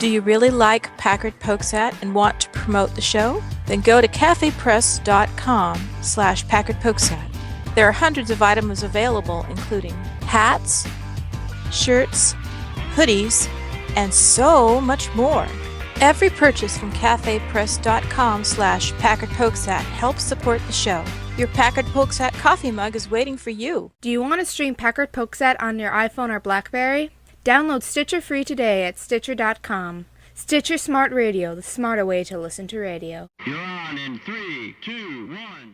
Do you really like Packard Pokes At and want to promote the show? Then go to cafepress.com/Packard Pokes At. There are hundreds of items available, including hats, shirts, hoodies, and so much more. Every purchase from cafepress.com/Packard Pokes At helps support the show. Your Packard Pokes At coffee mug is waiting for you. Do you want to stream Packard Pokes At on your iPhone or BlackBerry? Download Stitcher free today at Stitcher.com. Stitcher Smart Radio, the smarter way to listen to radio. You're on in 3, 2, 1.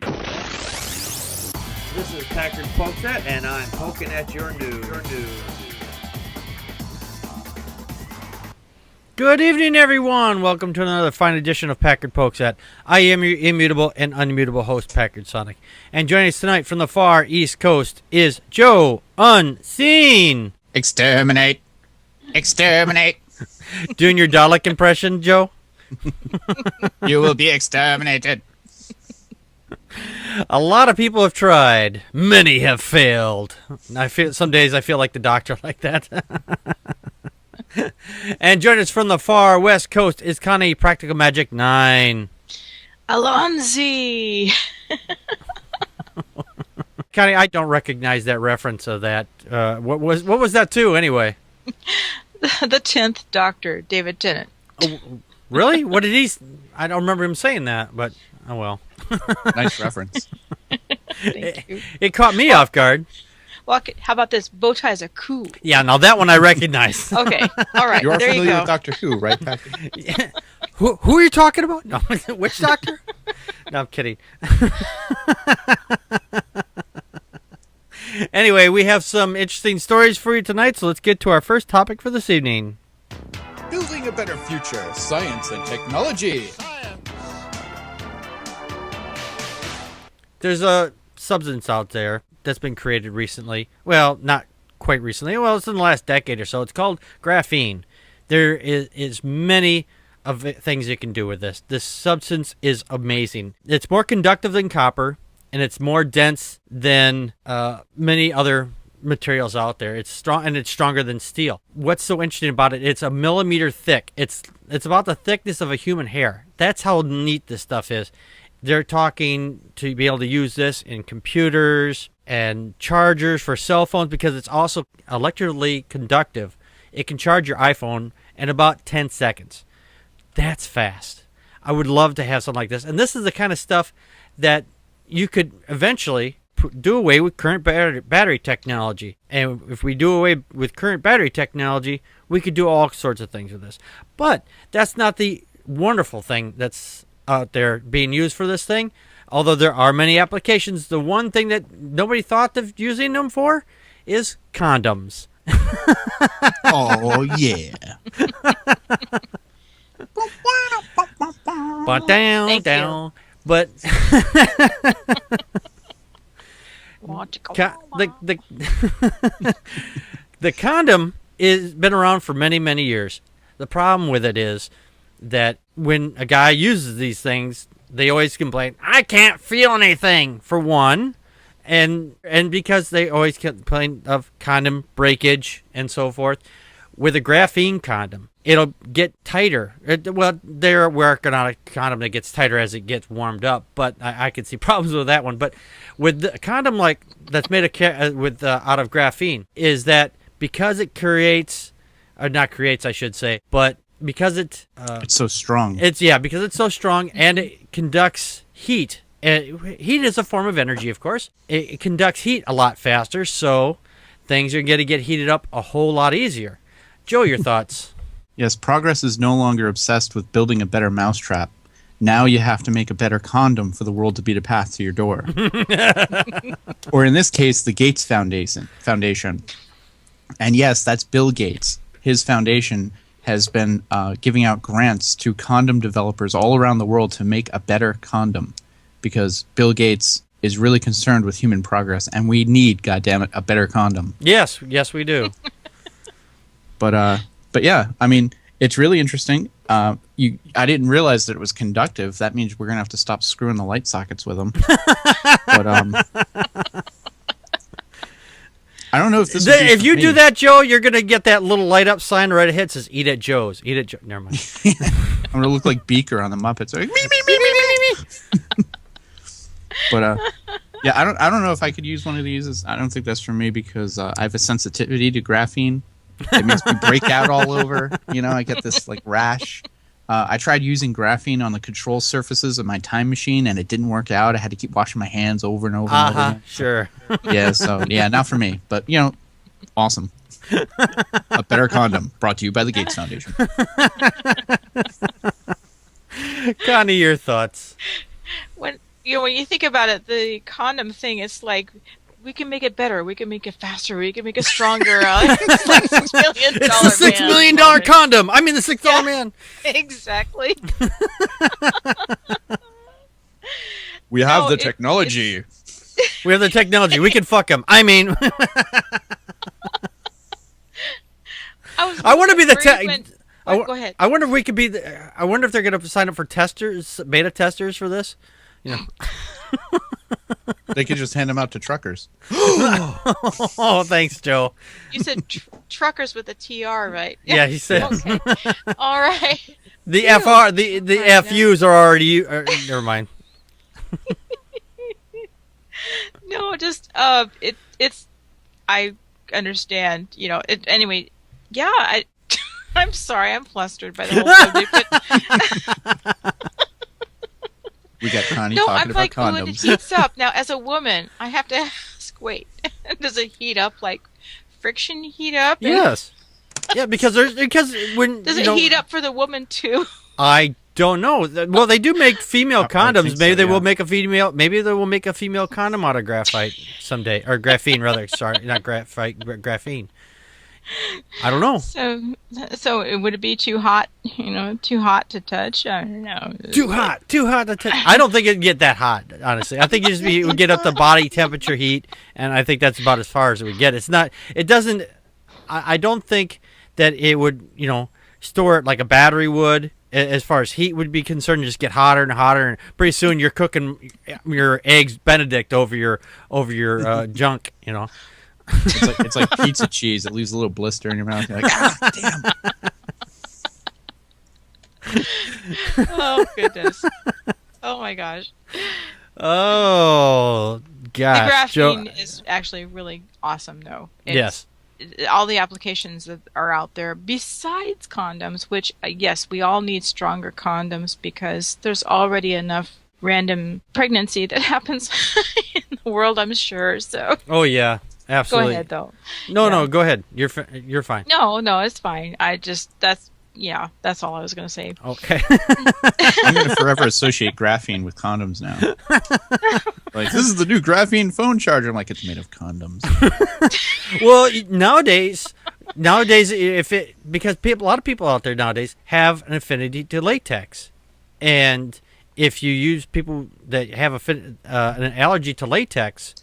This is Packard Pokes At, and I'm poking at your news. Good evening, everyone. Welcome to another fine edition of Packard Pokes At. I am your immutable and unmutable host, Packard Sonic. And joining us tonight from the far East Coast is Joe Unseen. Exterminate. Exterminate. Doing your Dalek impression, Joe? You will be exterminated. A lot of people have tried. Many have failed. Some days I feel like the Doctor like that. And joining us from the far West Coast is Connie Practical Magic 9. Alonzi! Connie, I don't recognize that reference of that. What was that to, anyway? The 10th Doctor, David Tennant. Oh, really? What did he... I don't remember him saying that, but oh well. Nice reference. Thank you. It caught me off guard. Well, how about this? Bow ties are cool. Yeah, now that one I recognize. Okay, all right, You are there you familiar go. with Doctor Who, right, Patrick? Yeah. Who are you talking about? No, which Doctor? No, I'm kidding. Anyway, we have some interesting stories for you tonight, so let's get to our first topic for this evening. Building a better future, science and technology. There's a substance out there that's been created recently. Well, not quite recently. Well, it's in the last decade or so. It's called graphene. There is many of things you can do with this. This substance is amazing. It's more conductive than copper, and it's more dense than many other materials out there. It's strong, and it's stronger than steel. What's so interesting about it? It's a millimeter thick. It's about the thickness of a human hair. That's how neat this stuff is. They're talking to be able to use this in computers and chargers for cell phones because it's also electrically conductive. It can charge your iPhone in about 10 seconds. That's fast. I would love to have something like this. And this is the kind of stuff that you could eventually do away with current battery technology. And if we do away with current battery technology, we could do all sorts of things with this. But that's not the wonderful thing that's out there being used for this thing. Although there are many applications, the one thing that nobody thought of using them for is condoms. Oh, yeah. But down. But the condom has been around for many, many years. The problem with it is that when a guy uses these things, they always complain, I can't feel anything, for one. And because they always complain of condom breakage and so forth. With a graphene condom, it'll get tighter. They're working on a condom that gets tighter as it gets warmed up, but I could see problems with that one. But with the condom like that's made out of graphene, is that because it because It's so strong. Because it's so strong and it conducts heat. Heat is a form of energy, of course. It conducts heat a lot faster, so things are going to get heated up a whole lot easier. Joe, your thoughts? Yes, progress is no longer obsessed with building a better mousetrap. Now you have to make a better condom for the world to beat a path to your door. Or in this case, the Gates Foundation. And yes, that's Bill Gates. His foundation has been giving out grants to condom developers all around the world to make a better condom. Because Bill Gates is really concerned with human progress, and we need, goddammit, a better condom. Yes, we do. But yeah, I mean, it's really interesting. I didn't realize that it was conductive. That means we're gonna have to stop screwing the light sockets with them. But I don't know if this. Would be If for you me. do that, Joe, you're gonna get that little light up sign right ahead that says "Eat at Joe's." Eat at Joe. Never mind. I'm gonna look like Beaker on the Muppets. Like, me. But yeah, I don't know if I could use one of these. I don't think that's for me because I have a sensitivity to graphene. It makes me break out all over. I get this like rash. I tried using graphene on the control surfaces of my time machine, and it didn't work out. I had to keep washing my hands over and over and over again. Sure. Yeah, so yeah, not for me. But awesome. A better condom brought to you by the Gates Foundation. Connie, your thoughts? When you think about it, the condom thing, it's like we can make it better, we can make it faster, we can make it stronger. It's like $6 million. It's the $6 million condom. I mean, the $6 man. Exactly. We have the technology. We have the technology. We can fuck him. I mean, I want to be the go ahead. I wonder if we could be. I wonder if they're going to sign up for testers, beta testers for this. They could just hand them out to truckers. Oh, thanks, Joe. You said truckers with a TR, right? Yeah, he said. Okay. All right. The FR, the FUs are already. Never mind. No, just it's. I understand. Anyway. Yeah, I'm sorry. I'm flustered by the whole subject. We got Connie No, talking I'm about like, when it condoms. heats up. Now, as a woman, I have to ask, wait, does it heat up like friction heat up? Yes. Yeah, because when Does it heat up for the woman too? I don't know. Well, they do make female I condoms. think Maybe so, they will yeah. make a female. Maybe they will make a female condom out of graphite someday, or graphene rather. Sorry, not graphite, graphene. I don't know. So would it be too hot? Too hot to touch? I don't know. Too hot to touch. I don't think it'd get that hot. Honestly, I think it would get up to body temperature heat, and I think that's about as far as it would get. It's not. It doesn't. I don't think that it would. Store it like a battery would. As far as heat would be concerned, just get hotter and hotter, and pretty soon you're cooking your eggs Benedict over your junk. It's like pizza cheese. It leaves a little blister in your mouth. You're like, damn. Oh goodness. Oh my gosh. Oh gosh. The graphene is actually really awesome, though. Yes. All the applications that are out there besides condoms, which yes, we all need stronger condoms because there's already enough random pregnancy that happens in the world, I'm sure. So. Oh yeah. Absolutely. Go ahead, though. No, go ahead. You're fine. No, it's fine. That's all I was going to say. Okay. I'm going to forever associate graphene with condoms now. Like, this is the new graphene phone charger. I'm like, it's made of condoms. Well, nowadays, because a lot of people out there nowadays have an affinity to latex, and if you use people that have an allergy to latex.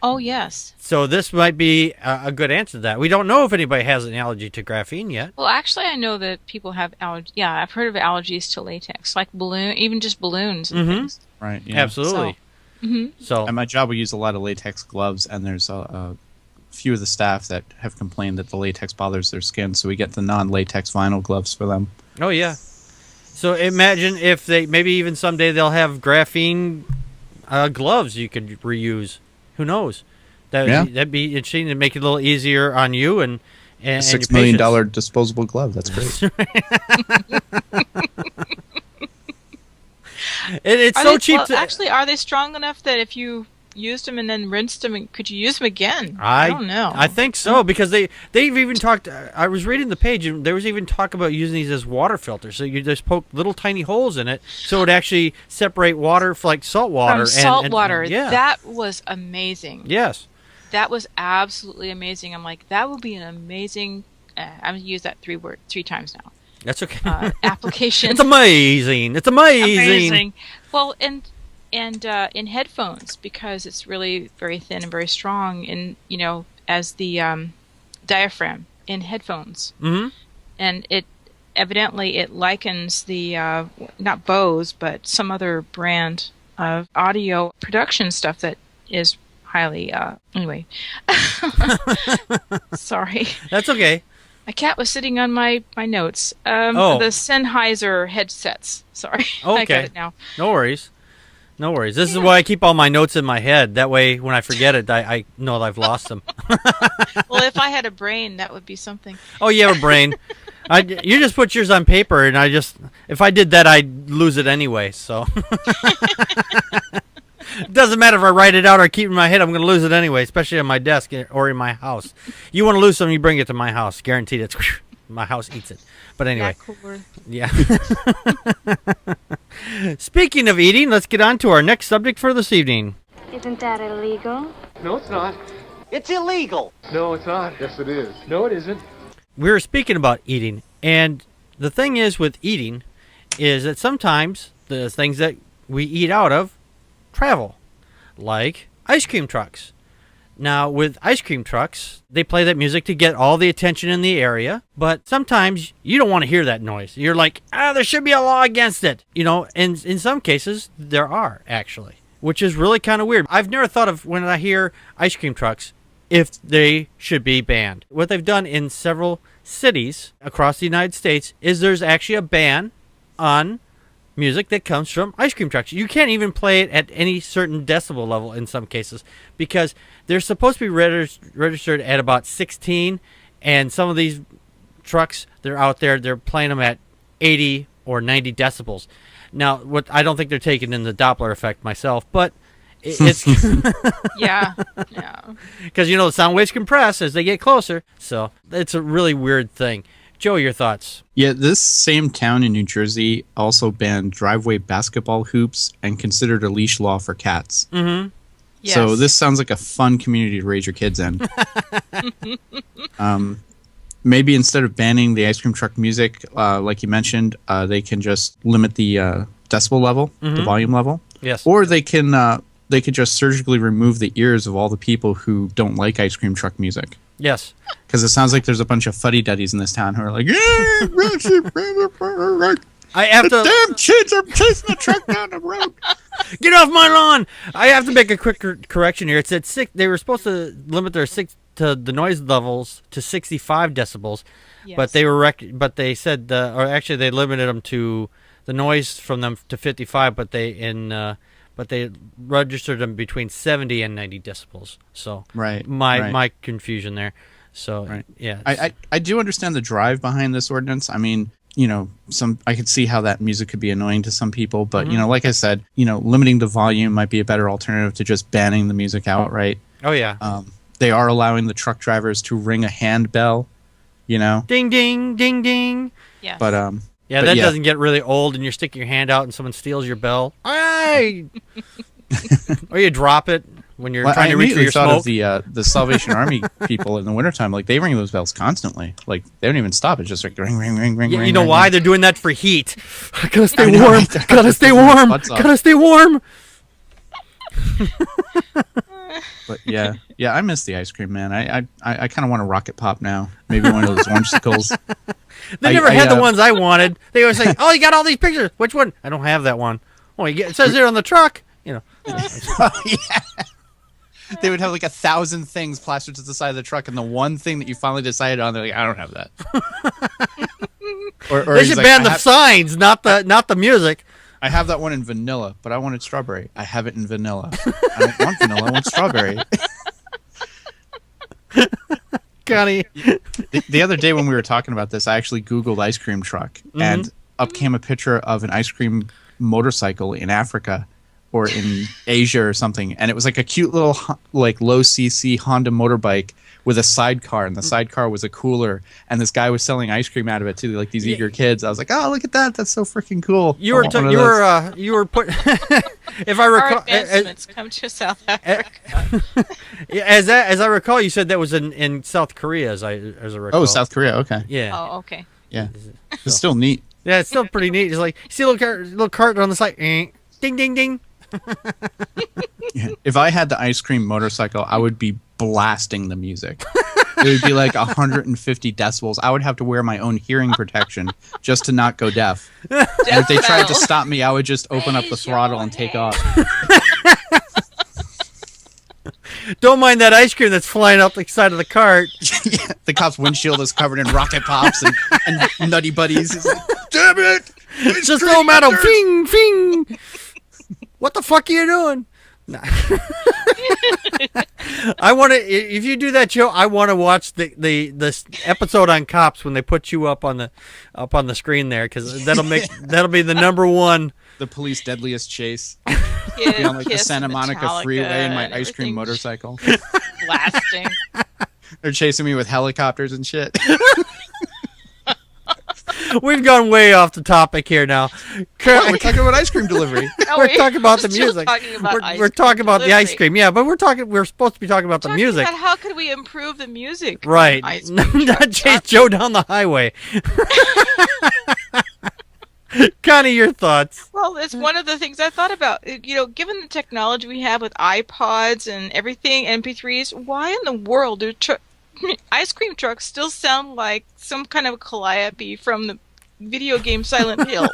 Oh, yes. So this might be a good answer to that. We don't know if anybody has an allergy to graphene yet. Well, actually, I know that people have allergies. Yeah, I've heard of allergies to latex, like even just balloons and things. Right. Yeah. Absolutely. So At my job, we use a lot of latex gloves, and there's a few of the staff that have complained that the latex bothers their skin, so we get the non-latex vinyl gloves for them. Oh, yeah. So imagine if maybe even someday they'll have graphene gloves you could reuse. Who knows? That'd be interesting to make it a little easier on you and A $6 million disposable glove. That's great. It's so cheap. Actually, are they strong enough that if you used them and then rinsed them, could you use them again? I don't know. I think so because they've even talked. I was reading the page and there was even talk about using these as water filters. So you just poke little tiny holes in it, so it would actually separate water like salt water. From salt water. Yeah. That was amazing. Yes. That was absolutely amazing. I'm like, that would be an amazing. I'm gonna use that three times now. That's okay. Application. It's amazing. It's amazing. Well, and in headphones because it's really very thin and very strong, and as the diaphragm in headphones. Mm-hmm. And it likens the not Bose but some other brand of audio production stuff that is highly. Anyway, sorry. That's okay. My cat was sitting on my notes. Oh. The Sennheiser headsets. Sorry. Okay. I got it now. No worries. No worries. This is why I keep all my notes in my head. That way, when I forget it, I know that I've lost them. Well, if I had a brain, that would be something. Oh, you have a brain. You just put yours on paper, and if I did that, I'd lose it anyway. So it doesn't matter if I write it out or keep it in my head. I'm going to lose it anyway, especially on my desk or in my house. You want to lose something, you bring it to my house. Guaranteed. It's my house eats it. But anyway, yeah. Speaking of eating, let's get on to our next subject for this evening. Isn't that illegal? No, it's not. It's illegal. No, it's not. Yes, it is. No, it isn't. We were speaking about eating, and the thing is with eating is that sometimes the things that we eat out of travel, like ice cream trucks. Now, with ice cream trucks, they play that music to get all the attention in the area, but sometimes you don't want to hear that noise. You're like, there should be a law against it. You know, and in some cases, there are, actually, which is really kind of weird. I've never thought of, when I hear ice cream trucks, if they should be banned. What they've done in several cities across the United States is there's actually a ban on music that comes from ice cream trucks. You can't even play it at any certain decibel level in some cases because they're supposed to be registered at about 16, and some of these trucks, they're out there, they're playing them at 80 or 90 decibels. Now, what I don't think they're taking in the Doppler effect myself, but it's Yeah. because the sound waves compress as they get closer, so it's a really weird thing. Joe, your thoughts? Yeah, this same town in New Jersey also banned driveway basketball hoops and considered a leash law for cats. Mm-hmm. Yes. So this sounds like a fun community to raise your kids in. Maybe instead of banning the ice cream truck music, like you mentioned, they can just limit the decibel level, the volume level. Yes. Or they could just surgically remove the ears of all the people who don't like ice cream truck music. Yes. Because it sounds like there's a bunch of fuddy-duddies in this town who are like, I have to. damn kids are chasing the truck down the road. Get off my lawn! I have to make a quick correction here. It said they were supposed to limit their the noise levels to 65 decibels, Yes. but they said actually they limited them to the noise from them to 55, but they registered them between 70 and 90 decibels. So my confusion there. So yeah, I do understand the drive behind this ordinance. I mean, I could see how that music could be annoying to some people, but like I said, limiting the volume might be a better alternative to just banning the music outright. Oh yeah. They are allowing the truck drivers to ring a handbell, Ding ding ding ding. Yes. But that doesn't get really old, and you're sticking your hand out and someone steals your bell. Hey! Or you drop it when you're trying to reach for your thought smoke. Of the Salvation Army people in the wintertime. Like, they ring those bells constantly. Like, they don't even stop. It's just like ring, ring, ring, ring, Yeah, ring. you know ring, why? ring. They're doing that for heat. Gotta stay I know, warm. right? Gotta stay warm. Butts off. Gotta stay warm. But yeah, I miss the ice cream, man. I kind of want a rocket pop now. Maybe one of those orangecicles. They never had the ones I wanted. They always say, "Oh, you got all these pictures. Which one?" I don't have that one. Oh, it says there on the truck. They would have like 1,000 things plastered to the side of the truck, and the one thing that you finally decided on, they're like, "I don't have that." or They should ban the signs, not the music. I have that one in vanilla, but I wanted strawberry. I have it in vanilla. I don't want vanilla. I want strawberry. Connie. The other day when we were talking about this, I actually Googled ice cream truck, and up came a picture of an ice cream motorcycle in Africa or in Asia or something, and it was like a cute little like low CC Honda motorbike with a sidecar, and the sidecar was a cooler, and this guy was selling ice cream out of it to like these eager kids. I was like, "Oh, look at that! That's so freaking cool!" You were put. If I Our recall, advancements come to South Africa. as I recall, you said that was in South Korea, as I recall. Oh, South Korea. Okay. Yeah. Oh, okay. Yeah. It's still neat. Yeah, it's still pretty neat. It's like you see a little cart on the side. Ding ding ding. Yeah. If I had the ice cream motorcycle, I would be blasting the music. It would be like 150 decibels. I would have to wear my own hearing protection just to not go deaf. And if they tried to stop me, I would just open up the throttle and take off. Don't mind that ice cream that's flying up the side of the cart. Yeah, the cop's windshield is covered in rocket pops and Nutty Buddies. He's like, damn it! Just throw them at him. Fing, fing. What the fuck are you doing? Nah. I want to. If you do that, Joe, I want to watch the episode on cops when they put you up on the screen there, because that'll be the number one. The police deadliest chase. Kid, Be on like the Kiss, Santa Monica Metallica, freeway in my and ice cream everything motorcycle. blasting. They're chasing me with helicopters and shit. We've gone way off the topic here now. We're talking about ice cream delivery. No, We're talking about the still music. talking about We're ice talking cream about the ice delivery. cream. Yeah, but we're supposed to be talking about the Talking music. about how could we improve the music? Right. on ice cream Not trucks. chase Joe down the highway. Connie, your thoughts. Well, it's one of the things I thought about. You know, given the technology we have with iPods and everything, MP3s, why in the world do ice cream trucks still sound like some kind of calliope from the video game Silent Hill?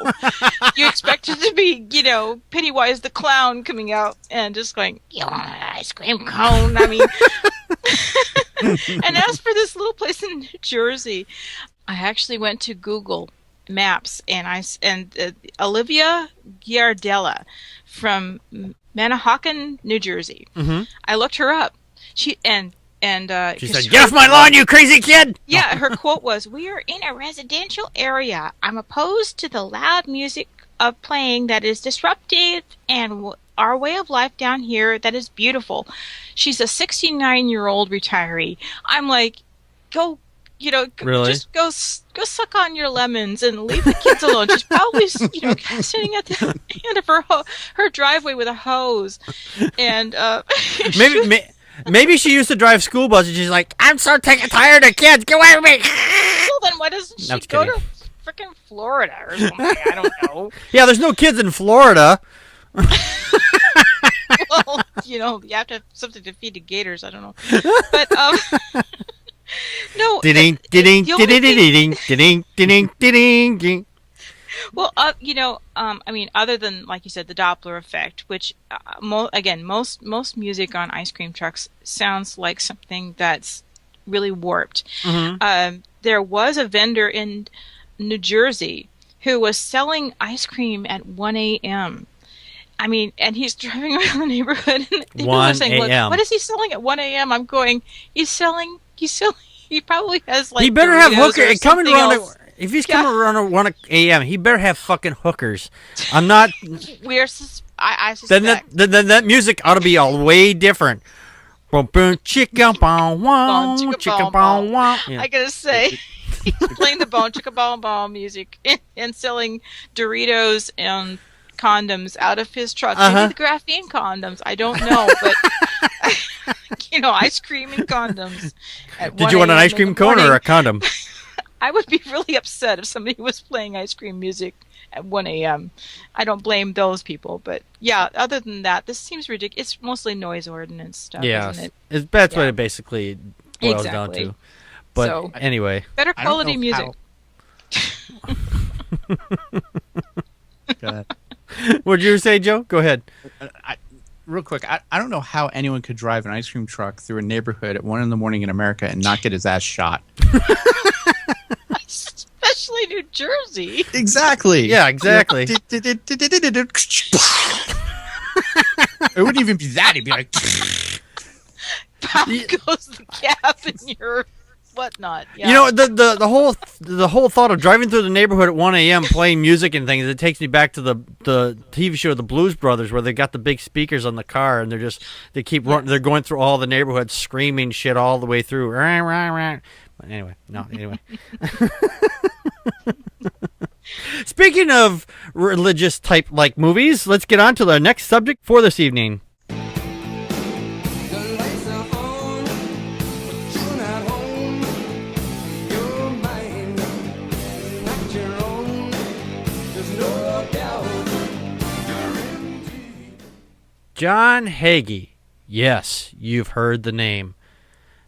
You expect it to be, you know, Pennywise the Clown coming out and just going, "You want an ice cream cone?" I mean, and as for this little place in New Jersey, I actually went to Google Maps and Olivia Giardella from Manahawkin, New Jersey. Mm-hmm. I looked her up. She said, "Get off my lawn, you crazy kid!" Yeah, her quote was, "We are in a residential area. I'm opposed to the loud music of playing that is disruptive and our way of life down here that is beautiful." She's a 69-year-old retiree. I'm like, go. You know, Really? just go suck on your lemons and leave the kids alone. She's probably, you know, sitting at the end of her driveway with a hose, and Maybe she used to drive school buses. She's like, "I'm so tired of kids. Get away from me!" well, then why doesn't she No, I'm just go kidding. to freaking Florida or something? I don't know. Yeah, there's no kids in Florida. Well, you know, you have to have something to feed the gators. I don't know, but no. Ding, the only thing- ding. Well, you know, I mean, other than, like you said, the Doppler effect, which, most music on ice cream trucks sounds like something that's really warped. Mm-hmm. There was a vendor in New Jersey who was selling ice cream at 1 a.m. I mean, and he's driving around the neighborhood, and people are 1 saying, a.m.. "What is he selling at 1 a.m.?" I'm going, He probably has like. He better have Doritos or hookers coming something around. else. If he's coming around at 1 a.m., he better have fucking hookers. I'm not. I suspect. Then that music ought to be all way different. Boom, boom, chicka, boom, wow, Boom, chicka, chicka, boom, boom, boom. wow. Yeah. I gotta say, he's playing the bone chicka bone bone music and selling Doritos and condoms out of his truck. Maybe the graphene condoms. I don't know, but you know, ice cream and condoms. Did you want an ice cream cone or a condom? I would be really upset if somebody was playing ice cream music at 1 a.m. I don't blame those people, but yeah, other than that, this seems ridiculous. It's mostly noise ordinance stuff, Yeah, isn't it? that's what Yeah. it basically boils down Exactly. to. But So- anyway, Better I don't quality know music. Go ahead. what'd you say, Joe? Go ahead. Real quick, I don't know how anyone could drive an ice cream truck through a neighborhood at 1 a.m. in America and not get his ass shot. Especially New Jersey. Exactly. Yeah, exactly. It wouldn't even be that. It'd be like, How goes the gap in your whatnot? Yeah. You know, the whole thought of driving through the neighborhood at 1 a.m. playing music and things, it takes me back to the TV show The Blues Brothers, where they got the big speakers on the car and they keep running, they're going through all the neighborhoods screaming shit all the way through. But anyway. Speaking of religious type like movies, let's get on to our next subject for this evening. John Hagee. Yes, you've heard the name.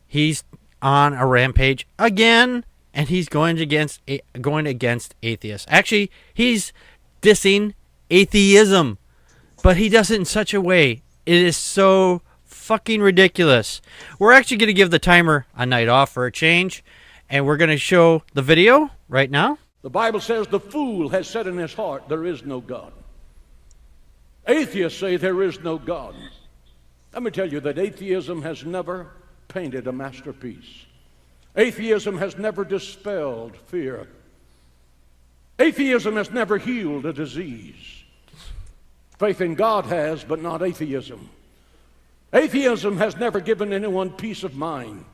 He's on a rampage again, and he's going against atheists. Actually, he's dissing atheism, but he does it in such a way. It is so fucking ridiculous. We're actually going to give the timer a night off for a change, and we're going to show the video right now. The Bible says the fool has said in his heart, there is no God. Atheists say there is no God. Let me tell you that atheism has never painted a masterpiece. Atheism has never dispelled fear. Atheism has never healed a disease. Faith in God has, but not atheism. Atheism has never given anyone peace of mind.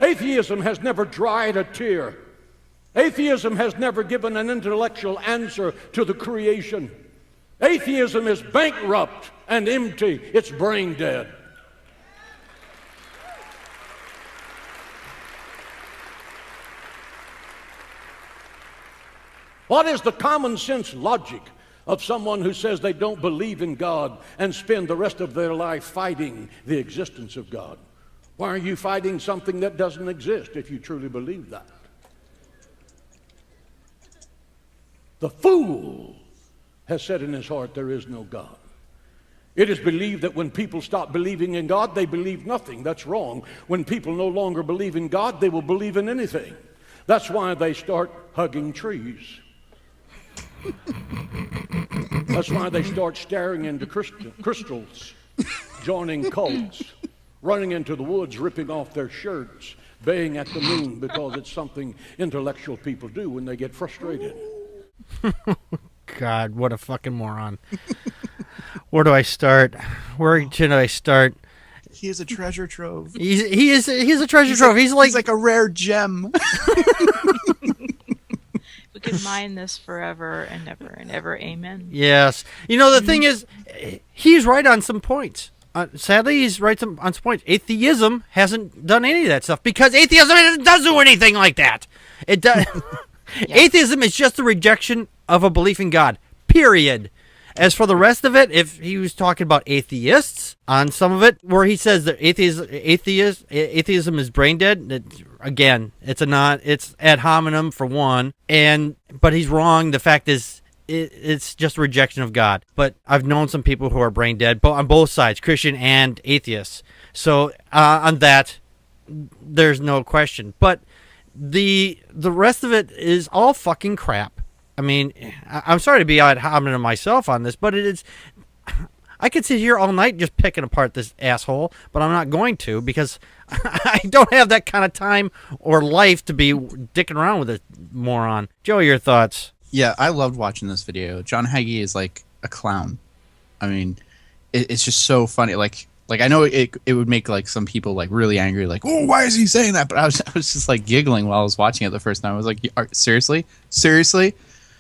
Atheism has never dried a tear. Atheism has never given an intellectual answer to the creation. Atheism is bankrupt and empty. It's brain dead. What is the common sense logic of someone who says they don't believe in God and spend the rest of their life fighting the existence of God? Why are you fighting something that doesn't exist if you truly believe that? The fool has said in his heart, there is no God. It is believed that when people stop believing in God, they believe nothing. That's wrong. When people no longer believe in God, they will believe in anything. That's why they start hugging trees. That's why they start staring into crystals, joining cults, running into the woods, ripping off their shirts, baying at the moon, because it's something intellectual people do when they get frustrated. God, what a fucking moron. Where do I start? Where should I start? He is a treasure trove. He's a treasure trove. He's like a rare gem. We could mine this forever and ever. Amen. Yes. You know, the thing is, he's right on some points. Sadly, he's right on some points. Atheism hasn't done any of that stuff because atheism doesn't do anything like that. It does. Yeah. Atheism is just a rejection of a belief in God, period. As for the rest of it, if he was talking about atheists on some of it, where he says that atheism is brain dead, again, it's ad hominem for one, but he's wrong. The fact is, it's just a rejection of God. But I've known some people who are brain dead, on both sides, Christian and atheists. So on that, there's no question. But the rest of it is all fucking crap. I mean, I'm sorry to be ad hominem myself on this, but I could sit here all night just picking apart this asshole, but I'm not going to because I don't have that kind of time or life to be dicking around with this moron. Joe, your thoughts? Yeah, I loved watching this video. John Hagee is like a clown. I mean, it's just so funny. Like I know it would make like some people like really angry, like, oh, why is he saying that? But I was just like giggling while I was watching it the first time. I was like, seriously?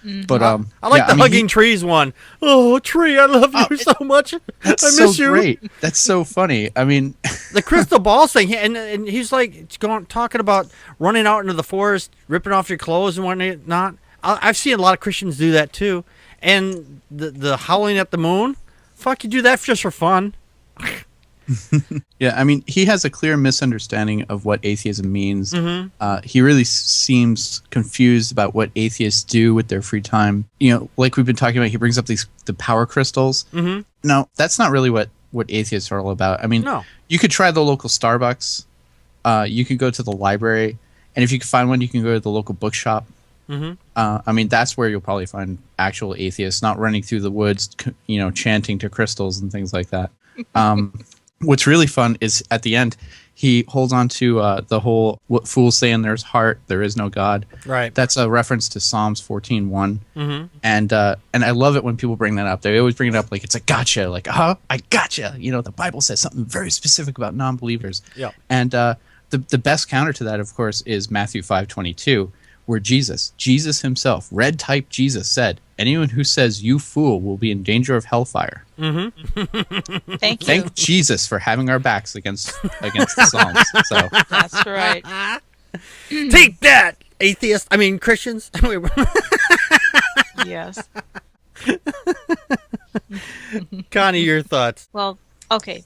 Mm-hmm. But I like the hugging trees one. Oh, tree, I love you so much. I miss so you. Great. That's so funny. I mean, the crystal ball thing, and he's like talking about running out into the forest, ripping off your clothes and whatnot. I've seen a lot of Christians do that too. And the howling at the moon, fuck, you do that just for fun. Yeah, I mean, he has a clear misunderstanding of what atheism means. Mm-hmm. He really seems confused about what atheists do with their free time. You know, like we've been talking about, he brings up the power crystals. Mm-hmm. No, that's not really what atheists are all about. I mean, no. You could try the local Starbucks. You can go to the library. And if you can find one, you can go to the local bookshop. Mm-hmm. I mean, that's where you'll probably find actual atheists, not running through the woods, chanting to crystals and things like that. What's really fun is at the end, he holds on to the whole "what fools say in their heart, there is no God." Right. That's a reference to Psalms 14:1. Mm-hmm. And I love it when people bring that up. They always bring it up like it's a gotcha, like, I gotcha. The Bible says something very specific about non-believers. Yeah. And the best counter to that, of course, is Matthew 5:22, where Jesus himself, red type Jesus, said, "Anyone who says you fool will be in danger of hellfire." Mm-hmm. Thank you. Thank Jesus for having our backs against the Psalms. So That's right. Take that, atheists. I mean, Christians. Yes. Connie, your thoughts? Well, okay.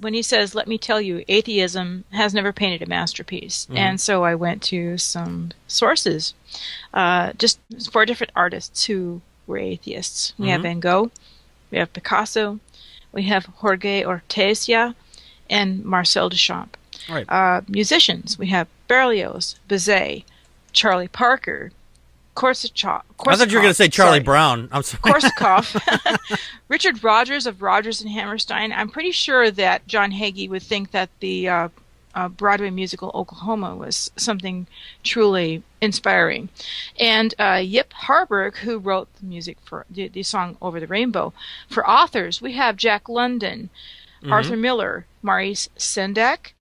When he says, let me tell you, atheism has never painted a masterpiece. Mm-hmm. And so I went to some sources, just for different artists who were atheists. We have Van Gogh, we have Picasso, we have Jorge Ortega, and Marcel Duchamp. Right. Musicians, we have Berlioz, Bizet, Charlie Parker, Korsakov. I thought you were going to say Charlie Brown. I'm sorry. Korsakov, Richard Rodgers of Rodgers and Hammerstein. I'm pretty sure that John Hagee would think that the Broadway musical Oklahoma was something truly inspiring. And Yip Harburg, who wrote the music for the song Over the Rainbow. For authors, we have Jack London, Arthur Miller, Maurice Sendak,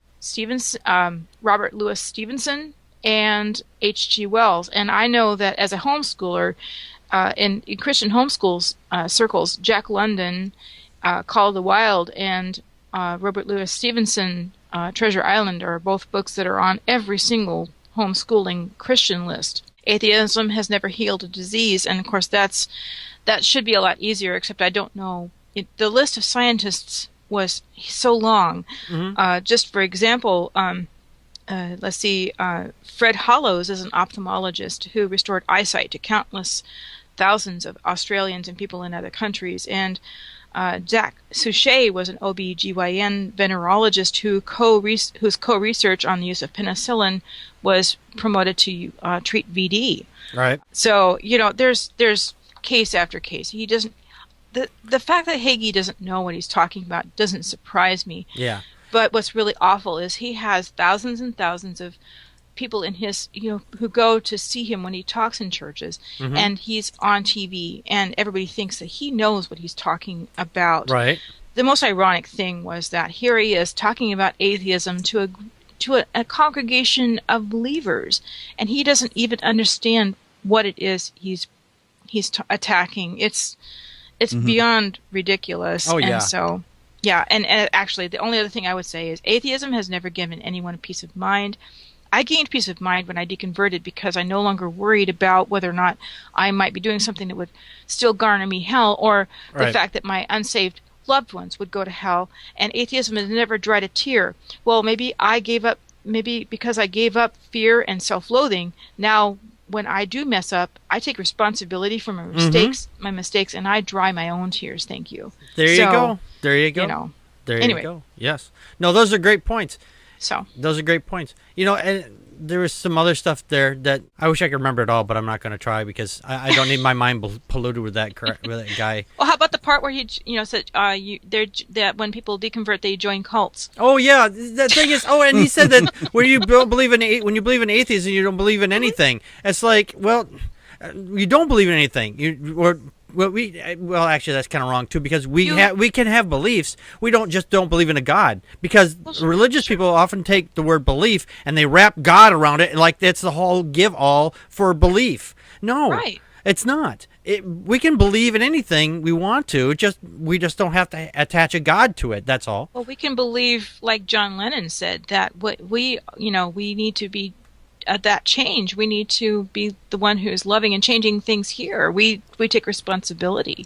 Robert Louis Stevenson, and H.G. Wells. And I know that as a homeschooler, in Christian homeschools circles, Jack London, Call of the Wild, and Robert Louis Stevenson, Treasure Island are both books that are on every single homeschooling Christian list. Atheism Has Never Healed a Disease, and of course that should be a lot easier, except I don't know. The list of scientists was so long. Just for example, let's see, Fred Hollows is an ophthalmologist who restored eyesight to countless thousands of Australians and people in other countries. And Jack Suchet was an OB/GYN venerologist whose co-research on the use of penicillin was promoted to treat VD. Right. So, there's case after case. He doesn't. The fact that Hagee doesn't know what he's talking about doesn't surprise me. Yeah. But what's really awful is he has thousands and thousands of people in his, who go to see him when he talks in churches, and he's on TV, and everybody thinks that he knows what he's talking about. Right. The most ironic thing was that here he is talking about atheism to a congregation of believers, and he doesn't even understand what it is he's attacking. It's beyond ridiculous. Oh, yeah. And so, yeah, and actually, the only other thing I would say is atheism has never given anyone peace of mind. I gained peace of mind when I deconverted because I no longer worried about whether or not I might be doing something that would still garner me hell, or the fact that my unsaved loved ones would go to hell. And atheism has never dried a tear. Well, maybe because I gave up fear and self-loathing, now when I do mess up, I take responsibility for my mistakes, and I dry my own tears. Thank you. There you go. There you go. There you go. Yes. No, those are great points. So those are great points. And there was some other stuff there that I wish I could remember it all, but I'm not going to try because I don't need my mind polluted with that guy. Well, how about the part where he said that when people deconvert, they join cults? Oh yeah, the thing is, and he said that when you believe in atheism, you don't believe in anything. It's like, well, you don't believe in anything. Well, actually, that's kind of wrong too, because we can have beliefs. We don't believe in a God, because religious people often take the word belief and they wrap God around it, like that's the whole give all for belief. No, it's not. We can believe in anything we want to. We just don't have to attach a God to it. That's all. Well, we can believe, like John Lennon said, that we need to be. At that change, we need to be the one who is loving and changing things here. We take responsibility.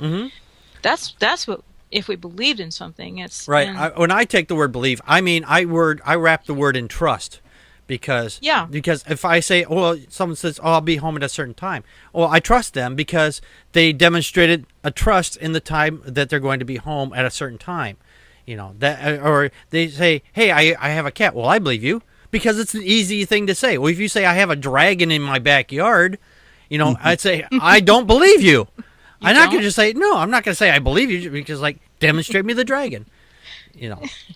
That's what, if we believed in something, it's right. When I take the word believe, I mean I wrap the word in trust, because if I say, someone says, I'll be home at a certain time, I trust them because they demonstrated a trust in the time that they're going to be home at a certain time. That, or they say, hey, I have a cat. Well, I believe you. Because it's an easy thing to say. Well, if you say I have a dragon in my backyard, I'd say I don't believe you. I'm not going to just say no. I'm not going to say I believe you because demonstrate me the dragon.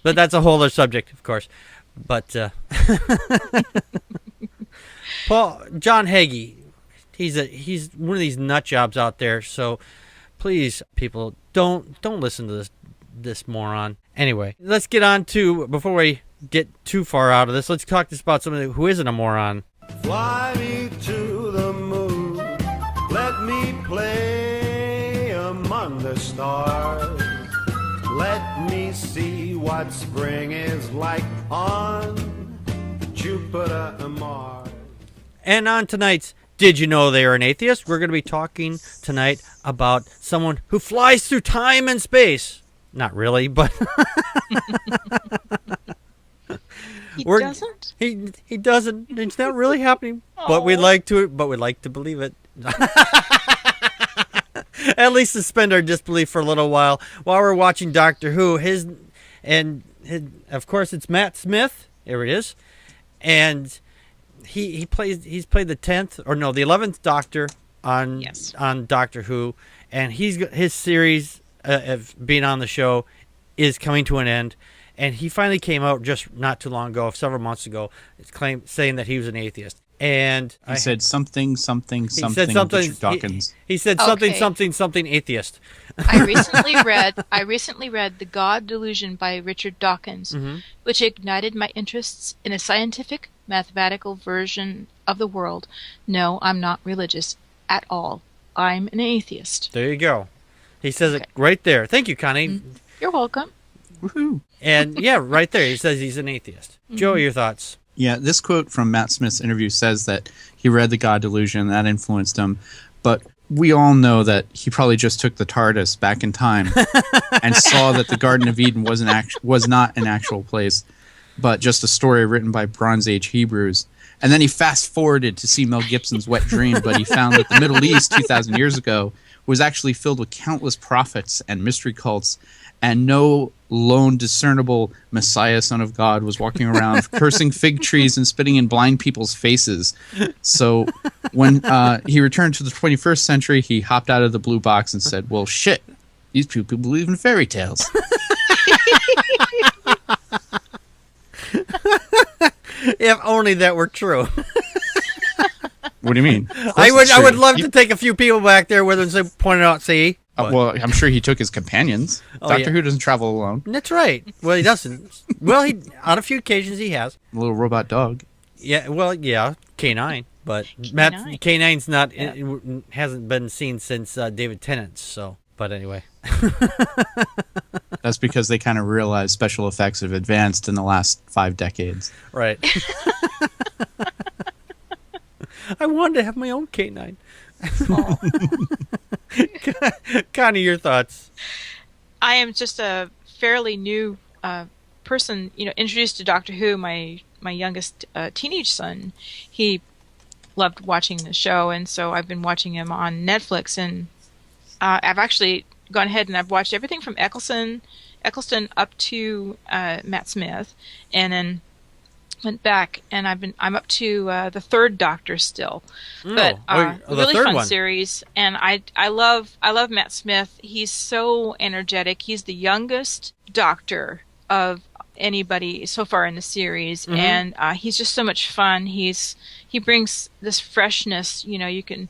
But that's a whole other subject, of course. But John Hagee, he's one of these nut jobs out there. So please, people, don't listen to this moron. Anyway, let's get on to, before we get too far out of this, let's talk about somebody who isn't a moron. Fly me to the moon, let me play among the stars, let me see what spring is like on Jupiter and Mars. And on tonight's Did You Know They Are an Atheist, we're going to be talking tonight about someone who flies through time and space. Not really, but He doesn't? He doesn't. It's not really happening. But we'd like to believe it. At least suspend our disbelief for a little while we're watching Doctor Who. His of course, it's Matt Smith. There it is, and he's played the 11th Doctor on Doctor Who, and his series of being on the show is coming to an end. And he finally came out just not too long ago, several months ago, saying that he was an atheist. And he said something, Richard Dawkins. He said something atheist. I recently read The God Delusion by Richard Dawkins, which ignited my interests in a scientific, mathematical version of the world. No, I'm not religious at all. I'm an atheist. There you go. He says it right there. Thank you, Connie. You're welcome. Woohoo. And yeah, right there, he says he's an atheist. Joe, your thoughts? Yeah, this quote from Matt Smith's interview says that he read The God Delusion, that influenced him. But we all know that he probably just took the TARDIS back in time and saw that the Garden of Eden was not an actual place, but just a story written by Bronze Age Hebrews. And then he fast-forwarded to see Mel Gibson's Wet Dream, but he found that the Middle East 2,000 years ago was actually filled with countless prophets and mystery cults, and no lone discernible Messiah, Son of God, was walking around cursing fig trees and spitting in blind people's faces. So when he returned to the 21st century, he hopped out of the blue box and said, well, shit, these people believe in fairy tales. If only that were true. What do you mean? I would love to take a few people back there with him and point it out, see? Well, I'm sure he took his companions. Doctor Who doesn't travel alone. That's right. Well, he doesn't. Well, on a few occasions he has. A little robot dog. Yeah, well, yeah, K9. But K9's not, it hasn't been seen since David Tennant's, so. But anyway. That's because they kind of realized special effects have advanced in the last 5 decades. Right. I wanted to have my own K9. Connie, your thoughts? I am just a fairly new person, introduced to Doctor Who. My youngest teenage son, he loved watching the show, and so I've been watching him on Netflix, and I've actually gone ahead and I've watched everything from Eccleston up to Matt Smith, and then went back, and I'm up to the third Doctor still. But a really fun series, and I love Matt Smith. He's so energetic. He's the youngest Doctor of anybody so far in the series, and he's just so much fun. He brings this freshness. You can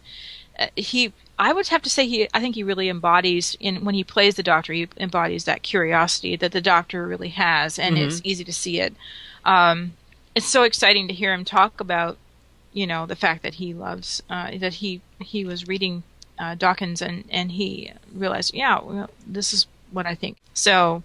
I would have to say I think he really embodies, when he plays the Doctor, he embodies that curiosity that the Doctor really has, and it's easy to see it. It's so exciting to hear him talk about, the fact that he loves, that he was reading Dawkins and he realized, this is what I think. So,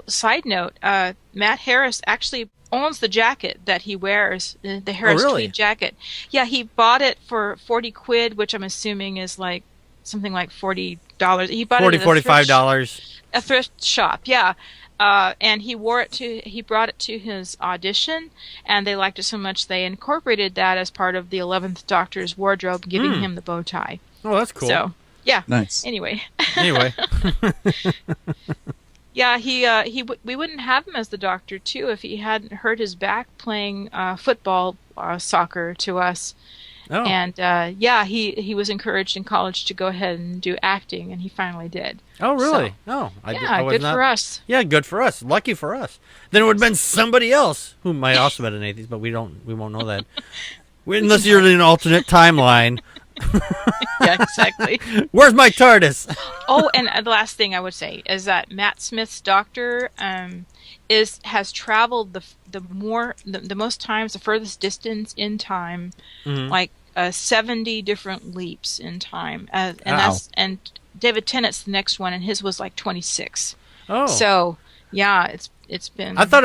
side note, Matt Harris actually owns the jacket that he wears, the Harris tweed jacket. Yeah, he bought it for 40 quid, which I'm assuming is like something like $40. He bought it at $45. A thrift shop, yeah. And he brought it to his audition, and they liked it so much they incorporated that as part of the 11th Doctor's wardrobe, giving him the bow tie. Oh, that's cool. So, yeah. Nice. Anyway. Yeah, we wouldn't have him as the Doctor, too, if he hadn't hurt his back playing football, soccer to us. Oh. And, he was encouraged in college to go ahead and do acting, and he finally did. Oh, really? So, good for us. Yeah, good for us. Lucky for us. Then it would have been somebody else who might also have been an atheist, but we won't know that. Unless you're in an alternate timeline. Yeah, exactly. Where's my TARDIS? Oh, and the last thing I would say is that Matt Smith's Doctor has traveled the most times, the furthest distance in time, like 70 different leaps in time, and David Tennant's the next one, and his was like 26. Oh, so yeah, it's been. I thought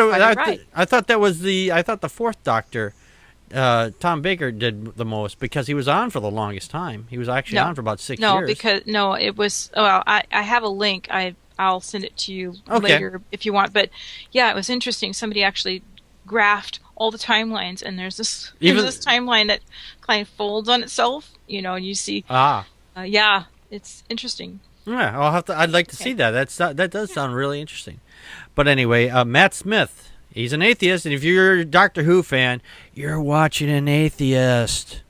the fourth Doctor. Tom Baker did the most because he was on for the longest time. He was actually on for about 6 years. It was. Well, I have a link. I'll send it to you later if you want. But yeah, it was interesting. Somebody actually graphed all the timelines, and there's this timeline that kind of folds on itself. And you see. Yeah, it's interesting. Yeah, I'd like to see that. That does sound really interesting. But anyway, Matt Smith, he's an atheist, and if you're a Doctor Who fan, you're watching an atheist.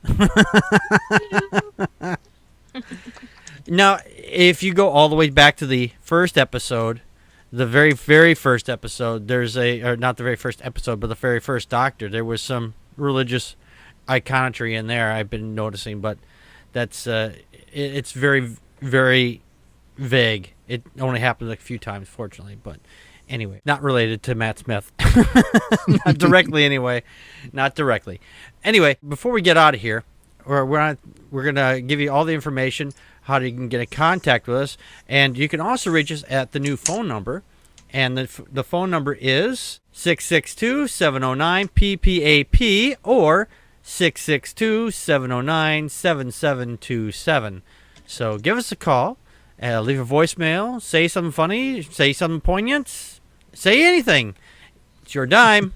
Now, if you go all the way back to the first episode, the very, very first episode, or not the very first episode, but the very first Doctor, there was some religious iconography in there I've been noticing, but that's it's very, very vague. It only happened a few times, fortunately, but anyway, not related to Matt Smith. Not directly, anyway. Not directly. Anyway, before we get out of here, we're going to give you all the information, how you can get in contact with us, and you can also reach us at the new phone number, and the phone number is 662-709-PPAP or 662-709-7727. So give us a call, leave a voicemail, say something funny, say something poignant, say anything. It's your dime.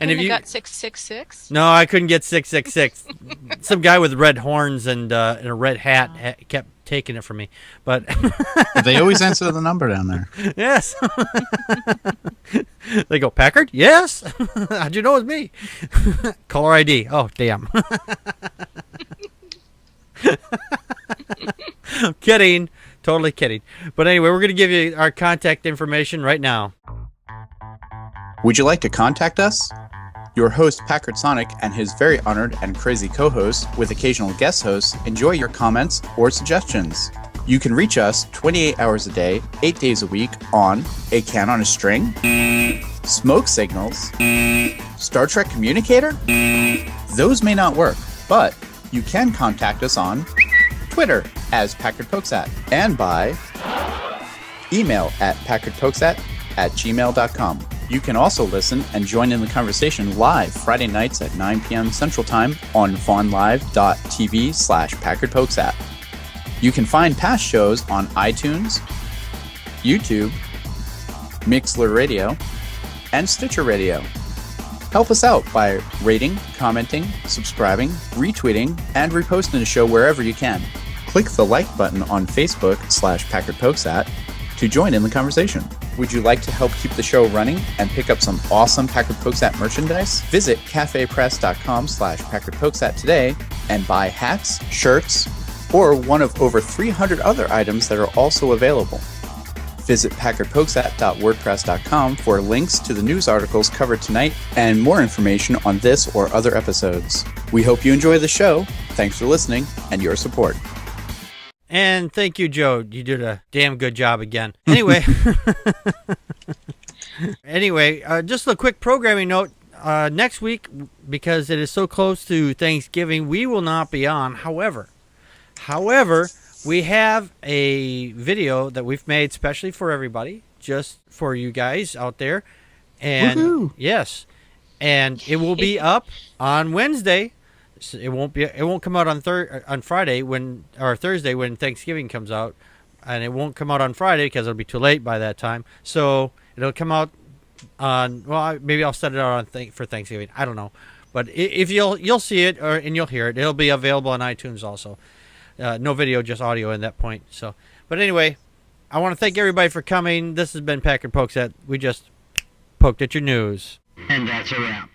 And if you got 666? No, I couldn't get 666. Some guy with red horns and a red hat kept taking it from me. But they always answer the number down there. Yes. They go, Packard? Yes. How'd you know it was me? Caller ID. Oh, damn. I'm kidding. Totally kidding. But anyway, we're going to give you our contact information right now. Would you like to contact us? Your host, Packard Sonic, and his very honored and crazy co-host, with occasional guest hosts, enjoy your comments or suggestions. You can reach us 28 hours a day, 8 days a week on A Can on a String, Smoke Signals, Star Trek Communicator. Those may not work, but you can contact us on Twitter as Packard Pokes At, and by email at packardpokesat@gmail.com. You can also listen and join in the conversation live Friday nights at 9 p.m. Central Time on vaughnlive.tv/PackardPokesAt. You can find past shows on iTunes, YouTube, Mixler Radio, and Stitcher Radio. Help us out by rating, commenting, subscribing, retweeting, and reposting the show wherever you can. Click the like button on Facebook/PackardPokesAt to join in the conversation. Would you like to help keep the show running and pick up some awesome Packard Pokes At merchandise? Visit cafepress.com/PackardPokesAt today and buy hats, shirts, or one of over 300 other items that are also available. Visit packardpokesat.wordpress.com for links to the news articles covered tonight and more information on this or other episodes. We hope you enjoy the show. Thanks for listening and your support. And thank you, Joe. You did a damn good job again. Anyway, just a quick programming note. Next week, because it is so close to Thanksgiving, we will not be on. However, we have a video that we've made specially for everybody, just for you guys out there. And woohoo! Yes, and it will be up on Wednesday. It won't come out on Friday or Thursday when Thanksgiving comes out, and it won't come out on Friday because it'll be too late by that time. So it'll come out on, well, maybe I'll set it out for Thanksgiving. I don't know, but if you'll see it and you'll hear it. It'll be available on iTunes also. No video, just audio at that point. So, but anyway, I want to thank everybody for coming. This has been Packard Pokes At. We just poked at your news, And that's a wrap.